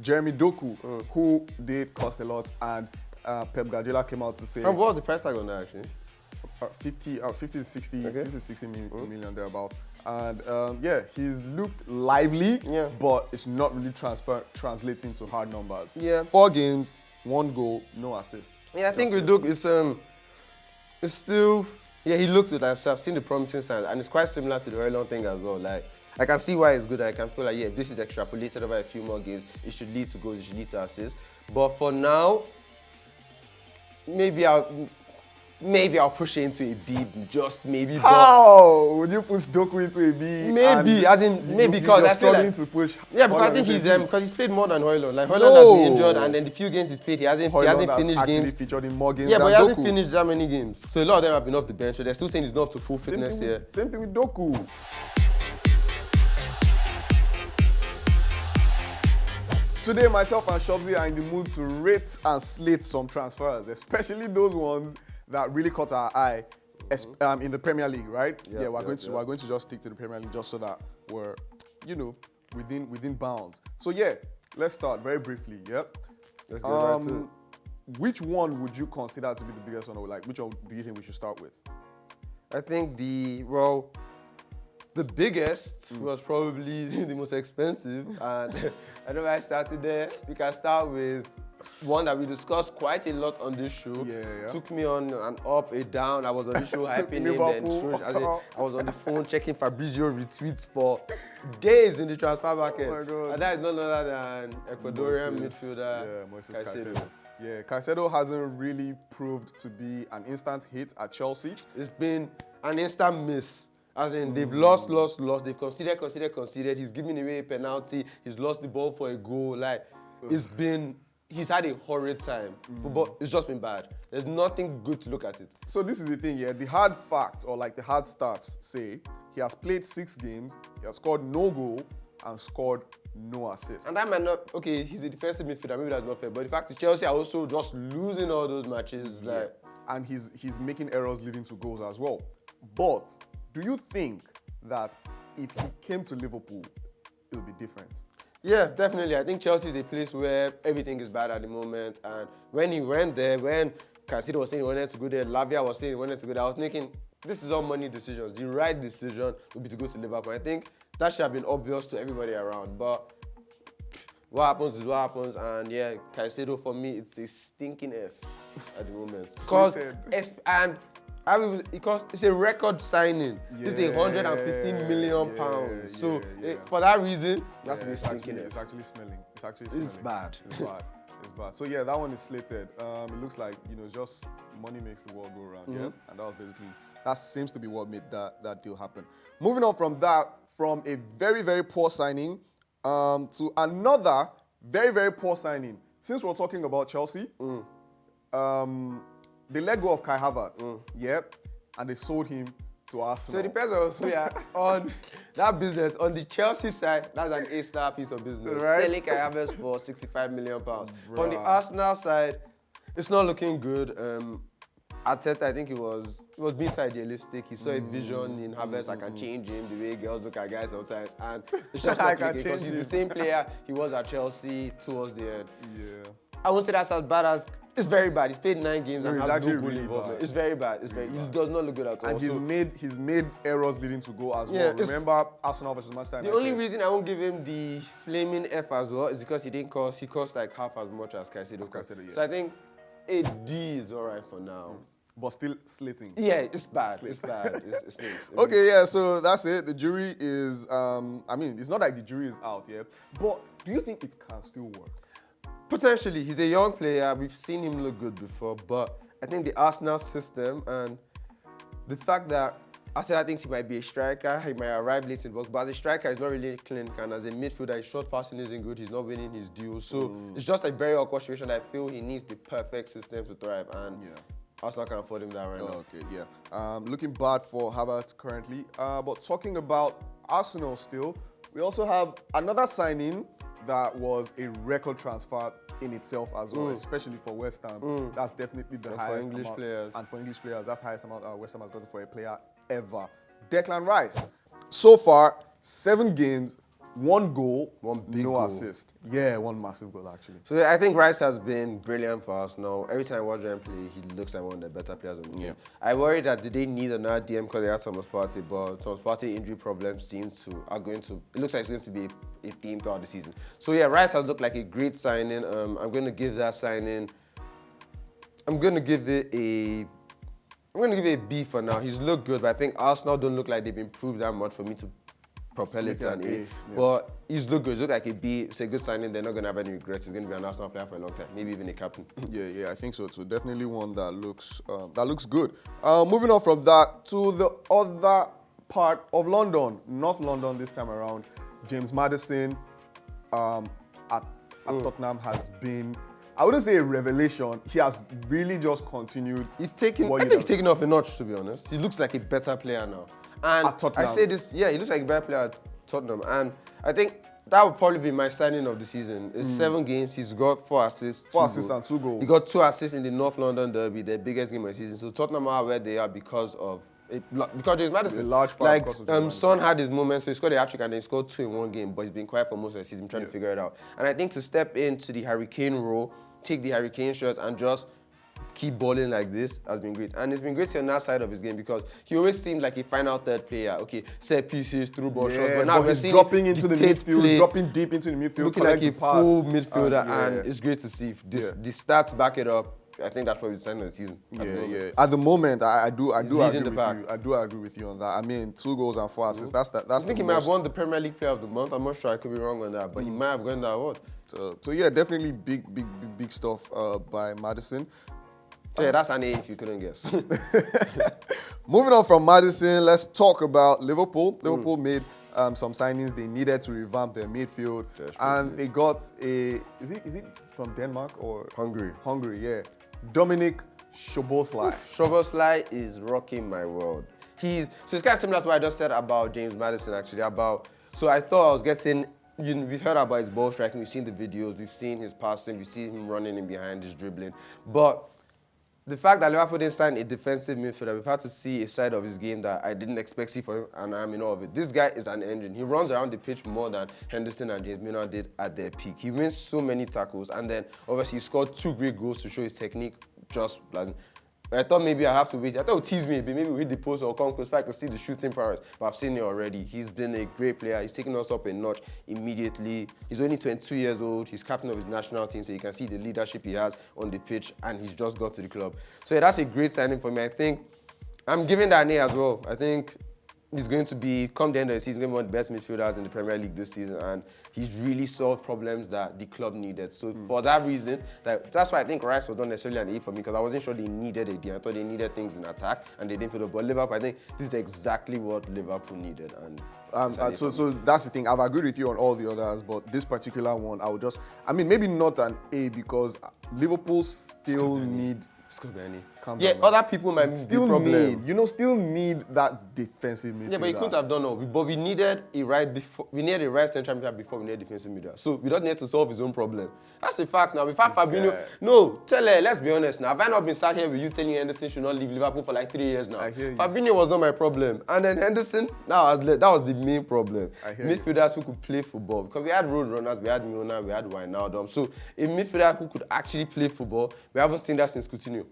Jeremy Doku, who did cost a lot, and Pep Guardiola came out to say And what was the price tag on that actually? 50 to 60, Okay. 50 to 60 million thereabout. And yeah, he's looked lively, but it's not really translating to hard numbers. Yeah. 4 games, 1 goal, no assist. Yeah, I think with Doku, it's still, yeah, he looks good. I've seen the promising signs, and it's quite similar to the Hurlong thing as well. Like, I can see why it's good. I can feel like, yeah, if this is extrapolated over a few more games, it should lead to goals, it should lead to assists. But for now, maybe I'll push it into a B, just maybe. How would you push Doku into a B? Maybe, as in maybe because you're I feel struggling like to push. yeah, because I Haaland think into a B. because he's played more than Hojlund. Like Hojlund has been injured, and then the few games he's played, he hasn't Haaland has finished actually games. featured in more games Yeah, than but he hasn't Doku. finished that many games. So a lot of them have been off the bench. So they're still saying he's not up to full fitness here. Same thing with Doku. Today, myself and Shobzi are in the mood to rate and slate some transfers, especially those ones that really caught our eye in the Premier League, right? Yeah, we're going to just stick to the Premier League just so that we're, within bounds. So yeah, let's start very briefly. Yep. Let's get right to it. Which one would you consider to be the biggest one, or like which one do you think we should start with? I think the biggest was probably the most expensive, and I know I started there. We can start with one that we discussed quite a lot on this show. Yeah. Took me on an up, a down. I was on the show hyping him, then Liverpool. I was on the phone checking Fabrizio retweets for days in the transfer market. Oh my God. And that is none other than Ecuadorian midfielder. Moises Caicedo. Yeah, Caicedo hasn't really proved to be an instant hit at Chelsea. It's been an instant miss. As in, they've lost. They've conceded. He's giving away a penalty. He's lost the ball for a goal. Like, he's had a horrid time. Football, it's just been bad. There's nothing good to look at it. So this is the thing, yeah. The hard facts, or like the hard stats, say he has played 6 games, he has scored no goal, and scored no assist. And that might not, okay, he's a defensive midfielder, maybe that's not fair. But the fact is, Chelsea are also just losing all those matches. Yeah. Like, And he's making errors leading to goals as well. But do you think that if he came to Liverpool, it would be different? yeah, definitely. I think Chelsea is a place where everything is bad at the moment. And when he went there, when Caicedo was saying he wanted to go there, Lavia was saying he wanted to go there, I was thinking, this is all money decisions. The right decision would be to go to Liverpool. I think that should have been obvious to everybody around. But what happens is what happens. And yeah, Caicedo for me, it's a stinking F at the moment. Because it's a record signing. It's £115 million. For that reason, that's a stinking F. It's actually smelling. It's bad. It's bad. It's bad. So yeah, that one is slated. It looks like just money makes the world go round. Yeah, and that seems to be what made that deal happen. Moving on from that, from a very, very poor signing to another very, very poor signing. Since we're talking about Chelsea, they let go of Kai Havertz. Yep, and they sold him to Arsenal. So it depends on who you are on that business. On the Chelsea side, that's an A-star piece of business. Right. Selling Kai Havertz for £65 million. On the Arsenal side, it's not looking good. Arteta, I think he was being too idealistic. He saw a vision in Havertz. I can change him the way girls look at guys sometimes. And it's just not clicking because he's the same player he was at Chelsea towards the end. Yeah. I won't say that's as bad as... It's very bad. He's played 9 games and it's has actually no goal really involvement. bad. It's very bad. He does not look good at all. And he's made errors leading to goal as well. Remember Arsenal versus Manchester United? The only reason I won't give him the flaming F as well is because he cost like half as much as Caicedo. Yeah. So I think a D is alright for now. But still slating. Yeah, it's bad. It's bad. It's Okay, yeah, so that's it. The jury is, it's not like the jury is out, yeah. But do you think it can still work? Potentially. He's a young player. We've seen him look good before. But I think the Arsenal system and the fact that Arsenal thinks he might be a striker, he might arrive late in the box, but as a striker, he's not really clinical. And as a midfielder, his short passing isn't good. He's not winning his duels. So it's just a very awkward situation. I feel he needs the perfect system to thrive. And Arsenal can afford him that right now. Okay, yeah. Looking bad for Havertz currently. But talking about Arsenal still, we also have another signing that was a record transfer in itself as well, especially for West Ham. That's definitely the highest for English amount. players. And for English players, that's the highest amount West Ham has gotten for a player ever. Declan Rice. So far, 7 games, 1 goal, One big no goal. assist. Yeah, 1 massive goal actually. So I think Rice has been brilliant for us now. Every time I watch him play, he looks like one of the better players on the team. I worry that did they need another DM because they had Thomas Partey, but Thomas Partey injury problems it looks like it's going to be a theme throughout the season. So yeah, Rice has looked like a great signing. I'm going to give that signing, I'm going to give it a B for now. He's looked good, but I think Arsenal don't look like they've improved that much for me to propel it to an A. But he's looked good. He's looked like a B. It's a good signing. They're not going to have any regrets. He's going to be an Arsenal player for a long time, maybe even a captain. Yeah, I think so too. Definitely one that looks good. Moving on from that to the other part of London, North London this time around. James Maddison at Tottenham has been, I wouldn't say a revelation. He has really just continued. I think he's taken off a notch, to be honest. He looks like a better player now. And at Tottenham. I say this, he looks like a better player at Tottenham. And I think that would probably be my signing of the season. It's 7 games, he's got 4 assists. 4 assists and 2 goals. He got 2 assists in the North London derby, the biggest game of the season. So Tottenham are where they are because James Maddison. A large part because of James Maddison. Son had his moments, so he scored a hat-trick and then he scored 2 in 1 game, but he's been quiet for most of the season, trying to figure it out. And I think to step into the Harry Kane role, take the Harry Kane shots and just keep balling like this has been great. And it's been great on that side of his game because he always seemed like a final third player. Okay, set pieces, through ball shots, but now he's dropping into the midfield, dropping deep into the midfield, looking like a full midfielder, and it's great to see. The stats back it up. I think that's what we're signing of the season. At the moment, I do agree with you. I do agree with you on that. I mean, 2 goals and 4 assists. That's I think he might have won the Premier League Player of the Month. I'm not sure. I could be wrong on that, but he might have gotten that award. So yeah, definitely big stuff by Maddison. So yeah, that's an A if you couldn't guess. Moving on from Maddison, let's talk about Liverpool. Liverpool made some signings. They needed to revamp their midfield, and they got is it from Denmark or Hungary? Hungary, yeah. Dominic Szoboszlai. Szoboszlai is rocking my world. So it's kind of similar to what I just said about James Maddison, actually. So I thought I was getting, we've heard about his ball striking, we've seen the videos, we've seen his passing, we've seen him running in behind, his dribbling. But the fact that Liverpool didn't sign a defensive midfielder, we've had to see a side of his game that I didn't expect to see for him, and I'm in awe of it. This guy is an engine. He runs around the pitch more than Henderson and James Milner did at their peak. He wins so many tackles, and then obviously he scored 2 great goals to show his technique. I thought maybe I have to wait. I thought it would tease me a bit. Maybe we'll hit the post or come close so I can see the shooting prowess. But I've seen it already. He's been a great player. He's taken us up a notch immediately. He's only 22 years old. He's captain of his national team, so you can see the leadership he has on the pitch, and he's just got to the club. So yeah, that's a great signing for me. I think I'm giving that an A as well. I think he's going to be, come the end of the season, going to be one of the best midfielders in the Premier League this season, and he's really solved problems that the club needed. So for that reason, that's why I think Rice was not necessarily an A for me, because I wasn't sure they needed a D. I thought they needed things in attack, and they didn't feel it. But Liverpool, I think this is exactly what Liverpool needed. And so that's the thing. I've agreed with you on all the others, but this particular one, maybe not an A, because Liverpool still need. Other people might still need that defensive midfielder. Yeah, but he couldn't have done all. But we needed a right central midfielder before we needed defensive midfielder. So we don't need to solve his own problem. That's a fact now. Without Fabinho, let's be honest now. Have I not been sat here with you telling Henderson should not leave Liverpool for like 3 years now? I hear you. Fabinho was not my problem, and then Henderson, that was the main problem. Midfielders who could play football, because we had road runners, we had Milner, we had Wijnaldum. So a midfielder who could actually play football, we haven't seen that since Coutinho.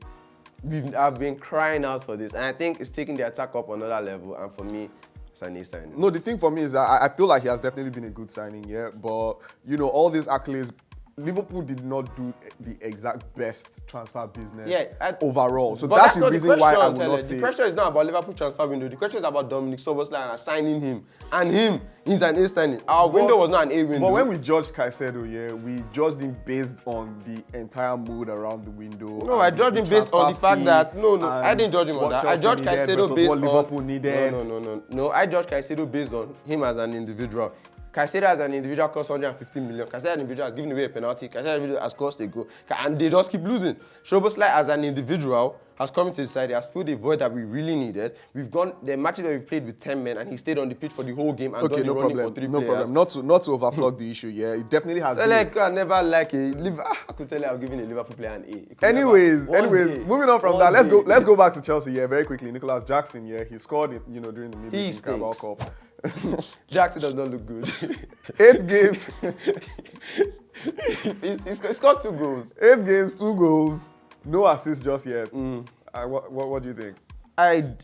I've been crying out for this, and I think it's taking the attack up another level, and for me, it's an A signing. No, the thing for me is that I feel like he has definitely been a good signing, yeah, but, all these accolades, Liverpool did not do the exact best transfer business overall. So that's the reason why I would not say. The question is not about Liverpool transfer window. The question is about Dominic Szoboszlai and assigning him. And he's an A signing. Our window was not an A window. But when we judged Caicedo, we judged him based on the entire mood around the window. No, I judged him based on the fact that I didn't judge him on that. I judged Caicedo based on what Liverpool needed. No. I judged Caicedo based on him as an individual. Caicedo as an individual cost 150 million. Caicedo as an individual has given away a penalty. Caicedo as an individual has cost a goal. And they just keep losing. Szoboszlai as an individual has come into the side. He has filled a void that we really needed. We've gone the matches where we've played with 10 men, and he stayed on the pitch for the whole game and done the running for 3 players. No problem. Not to overflog the issue. Yeah, it definitely has. I never like I could tell you I'm giving a Liverpool player an A. Anyways, moving on from that, let's go back to Chelsea. Yeah, very quickly. Nicholas Jackson. Yeah, he scored. During the midweek Carabao Cup. Jackson does not look good. 8 games. He's scored 2 goals. 8 games, 2 goals. No assists just yet. What do you think?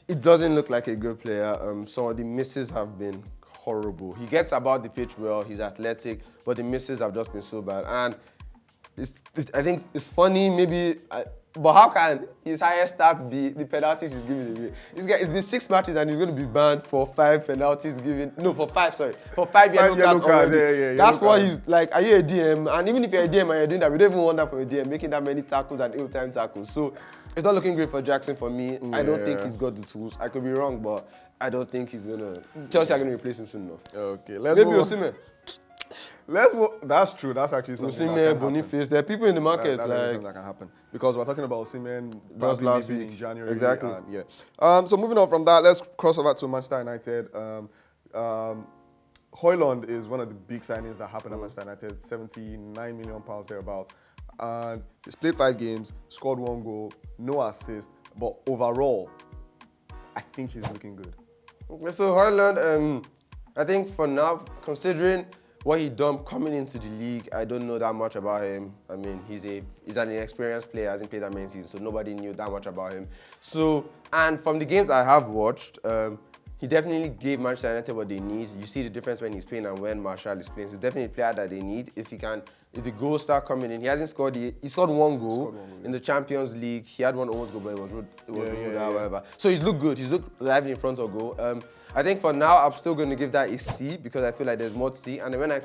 It doesn't look like a good player. Some of the misses have been horrible. He gets about the pitch well. He's athletic, but the misses have just been so bad. And I think it's funny, maybe. But how can his highest stats be the penalties he's giving away? This guy, it's been 6 matches and he's going to be banned for 5 penalties given. No, for 5, sorry. For 5 yellow cards already. Yeah, that's why he's like, are you a DM? And even if you're a DM and you're doing that, we don't even want that from a DM, making that many tackles and ill-timed tackles. So it's not looking great for Jackson for me. I don't think he's got the tools. I could be wrong, but I don't think he's going to... Chelsea are going to replace him soon enough. Okay, maybe Osimhen. Let's move. That's true. That's actually something that can Boniface. There are people in the market that's like something that can happen because we're talking about Osimhen last leaving week in January. exactly. And, so moving on from that, let's cross over to Manchester United. Højlund is one of the big signings that happened at Manchester United. £79 million thereabouts, and he's played 5 games, scored 1 goal, no assist, but overall, I think he's looking good. So Højlund, I think for now, considering what he done coming into the league, I don't know that much about him. I mean, he's an inexperienced player, hasn't played that many seasons, so nobody knew that much about him. So, and from the games I have watched, he definitely gave Manchester United what they need. You see the difference when he's playing and when Martial is playing. He's definitely a player that they need. If the goals start coming in, he hasn't scored. He scored 1 goal in the Champions League. He had 1 almost goal, but it was ruled out, whatever. So he's looked good. He's looked lively in front of goal. I think for now I'm still going to give that a C because I feel like there's more to see. And then when I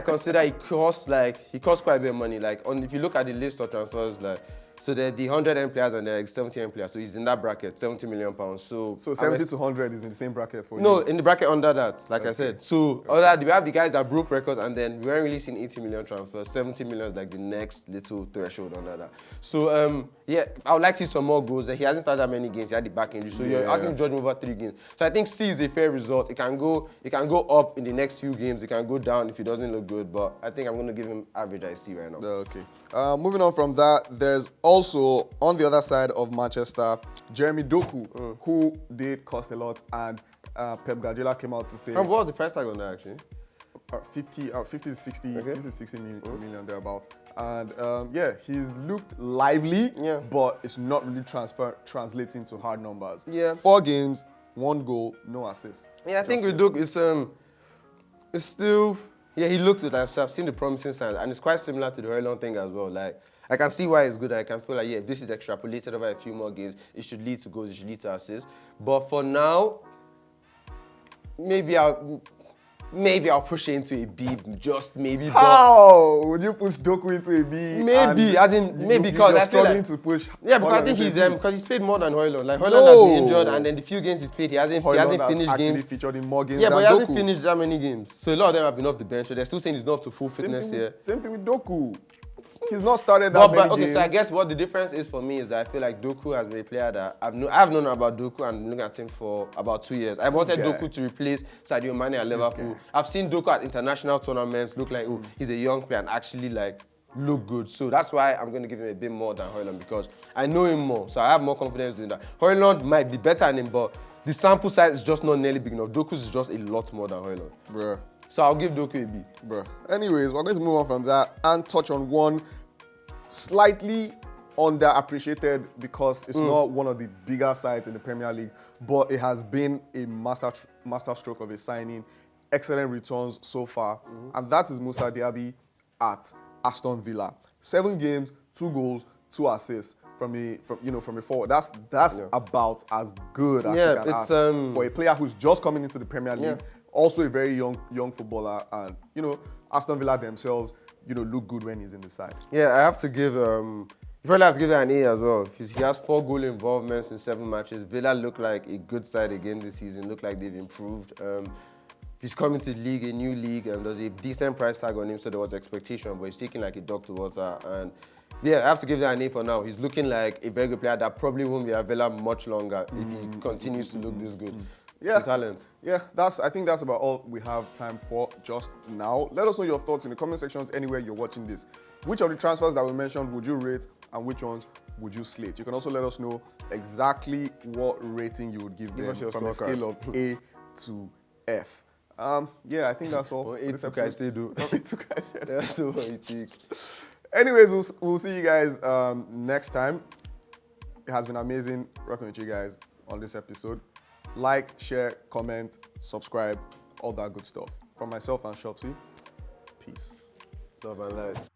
consider he costs quite a bit of money. Like if you look at the list of transfers, like so there are the 100 M players and there are like 70 M players. So he's in that bracket, £70 million. So 70 to 100 is in the same bracket for you? No, in the bracket under that, like I said. So we have the guys that broke records and then we weren't really seeing 80 million transfers. 70 million is like the next little threshold under that. So yeah, I would like to see some more goals. He hasn't started that many games. He had the back injury. So you're asking to judge him over 3 games. So I think C is a fair result. It can go up in the next few games. It can go down if he doesn't look good. But I think I'm going to give him average I C right now. Okay. Moving on from that, there's also, on the other side of Manchester, Jeremy Doku, who did cost a lot. And Pep Guardiola came out to say... And what was the price tag on that, actually? 50 to 60 million thereabouts. And he's looked lively, but it's not really translating to hard numbers. 4 games, 1 goal, no assist. Yeah, I think with Doku, it's still... Yeah, he looks good. I've seen the promising signs, and it's quite similar to the Højlund thing as well. Like, I can see why it's good. I can feel like, if this is extrapolated over a few more games, it should lead to goals, it should lead to assists. But for now, maybe I'll push it into a B, just maybe. How would you push Doku into a B? Maybe, because I feel like to push. Yeah, because I think because he's played more than Højlund. Like Højlund has been injured, and then the few games he's played, he hasn't finished actually games. Featured in more games. Yeah, than but he hasn't Doku. finished that many games. So a lot of them have been off the bench. So they're still saying he's not up to full fitness here. Same thing with Doku. He's not started that many games. So I guess what the difference is for me is that I feel like Doku has been a player that I've known about Doku and been looking at him for about 2 years. I wanted Doku to replace Sadio Mane at Liverpool. I've seen Doku at international tournaments look like, he's a young player and actually look good. So that's why I'm going to give him a bit more than Højlund because I know him more. So I have more confidence doing that. Højlund might be better than him, but the sample size is just not nearly big enough. Doku's is just a lot more than Højlund. Bruh. So I'll give Doku a B. Bruh. Anyways, we're going to move on from that and touch on one slightly underappreciated because it's not one of the bigger sides in the Premier League, but it has been a master stroke of a signing. Excellent returns so far, and that is Moussa Diaby at Aston Villa. 7 games, 2 goals, 2 assists from a forward. That's about as good as you can ask for a player who's just coming into the Premier League. Also a very young footballer, and Aston Villa themselves look good when he's in the side. Yeah, I have to give you probably have to give it an A as well. He has 4 goal involvements in 7 matches. Villa look like a good side again this season. Look like they've improved. He's coming to the league, a new league, and there's a decent price tag on him, so there was expectation, but he's taking like a dog to water. And yeah, I have to give that an A for now. He's looking like a very good player that probably won't be at Villa much longer if he continues to look this good. Yeah, talent. Yeah, I think that's about all we have time for just now. Let us know your thoughts in the comment sections anywhere you're watching this. Which of the transfers that we mentioned would you rate and which ones would you slate? You can also let us know exactly what rating you would give them from a scale of A to F. Yeah, I think that's all. Or for this 8 to episode. Caicedo. From 8 to Caicedo. That's what I think. Anyways, we'll see you guys next time. It has been amazing rocking with you guys on this episode. Like, share, comment, subscribe, all that good stuff. From myself and Shopsy, peace. Love and light.